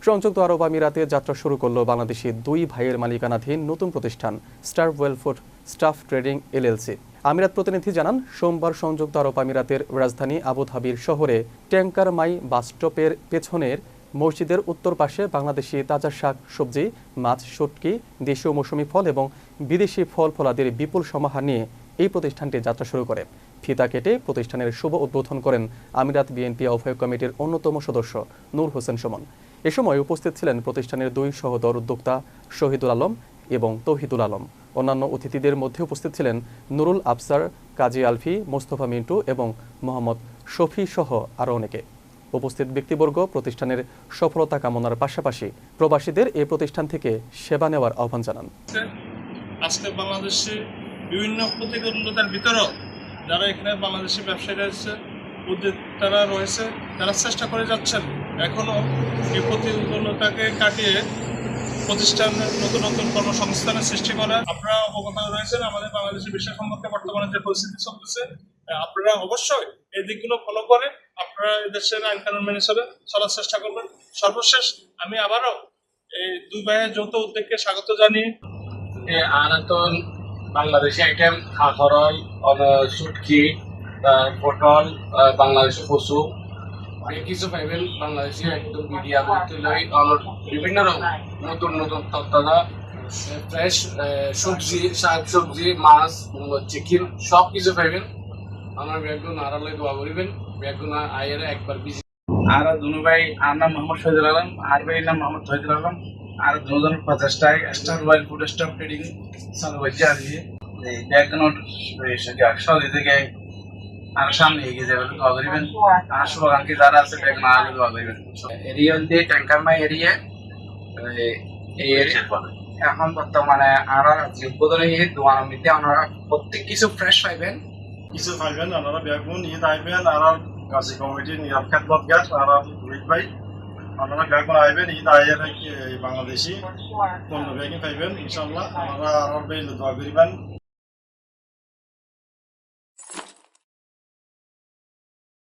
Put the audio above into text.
সংযুক্ত আরব আমিরাতে যাত্রা শুরু করল বাংলাদেশি দুই ভাইয়ের মালিকানাধীন নতুন প্রতিষ্ঠান স্টার ওয়েলফুড স্টাফ ট্রেডিং এলএলসি। আমিরাত প্রতিনিধি জানান, সোমবার সংযুক্ত আরব আমিরাতের রাজধানী আবুধাবির শহরে ট্যাঙ্কার মাই বাসস্টপের পেছনের মসজিদের উত্তর পাশে বাংলাদেশি তাজা শাক সবজি, মাছ, শুটকি, দেশীয় মৌসুমি ফল এবং বিদেশি ফল ফলাদির বিপুল সমাহার নিয়ে এই প্রতিষ্ঠানটি যাত্রা শুরু করে। ফিতা কেটে প্রতিষ্ঠানের শুভ উদ্বোধন করেন আমিরাত বিএনপি আহ্বায়ক কমিটির অন্যতম সদস্য নূর হোসেন সুমন। এ সময় উপস্থিত ছিলেন প্রতিষ্ঠানের দুই সহোদর উদ্যোক্তা শহীদুল আলম এবং তৌহিদুল আলম। অন্যান্য অতিথিদের মধ্যে উপস্থিত ছিলেন নুরুল আফসার, কাজী আলফি, মোস্তফা মিন্টু এবং মোহাম্মদ শফি সহ আরও অনেকে। উপস্থিত ব্যক্তিবর্গ প্রতিষ্ঠানের সফলতা কামনার পাশাপাশি প্রবাসীদের এই প্রতিষ্ঠান থেকে সেবা নেওয়ার আহ্বান জানান। আজকে বাংলাদেশে বিভিন্ন প্রতিকূলতার ভিতরেও যারা এখানে বাংলাদেশি ব্যবসায়ীরা উদ্যোক্তারা রয়েছে, তারা চেষ্টা করে যাচ্ছেন এখনও এই প্রতিকূলতাকে কাটিয়ে প্রতিষ্ঠানের নতুন নতুন কর্মসংস্থানের সৃষ্টি করা। আপনারা অবগত রয়েছেন আমাদের বাংলাদেশের বিষয় সম্পর্কে বর্তমানে যে পরিস্থিতি চলতেছে, আপনারা অবশ্যই এই দিকগুলো ফলো করে আপনারা দেশের আইন কানুন মেনে চলার চেষ্টা করবেন। সর্বশেষ আমি আবারও এই দুই ভাইয়ের যৌথ উদ্যোগকে স্বাগত জানিয়ে আনাতন বাংলাদেশি আইটেম খাখরল, শুটকি, পটল, বাংলাদেশি পশু অনেক কিছু পাইবেন। বাংলাদেশি একদম মিডিয়া বিভিন্ন রকম নতুন নতুন তত্ত্বাদা ফ্রেশ সবজি, শাক সবজি, মাছ, চিকেন সব কিছু পাইবেন। আমার ব্যাগগুলো আড়ালে দোয়া করিবেন। ব্যাগগুলো আয়ের একবার বিজি। আর দুনু ভাই, আর নাম মোহাম্মদ শহীদুল আলম, আর ভাইয়ের নাম মোহাম্মদ তৌহিদুল আলম। আর দুজন প্রচেষ্টায় স্টার ওয়েলফুড স্টাফ ট্রেডিং চালু হয়েছে। আর এই ব্যাগগুলো সৌদি থেকে আর সামনে এগিয়ে যাবেন, দোয়া করিবেন। আর শুভাকাঙ্ক্ষী যারা আছে ব্যাগ না হলে দোয়া করিবেন। এরিয়া দিয়ে ট্যাঙ্কার মাই এরিয়া এই এরিয়া এখন বর্তমানে আর উদ্বোধনী দোয়ানোর মধ্যে আপনারা প্রত্যেক কিছু ফ্রেশ পাইবেন। আপনারা ব্যাগুন ঈদ আইবেন আর গাছি কমিটির নিরাপ খেদমত গাছ আর রোহিত ভাই, আপনারা ব্যাগুন আইবেন ঈদ আইয়ের বাংলাদেশি পণ্য ব্যাগই পাইবেন ইনশাল্লাহ। আপনারা আর দোয়া করিবেন।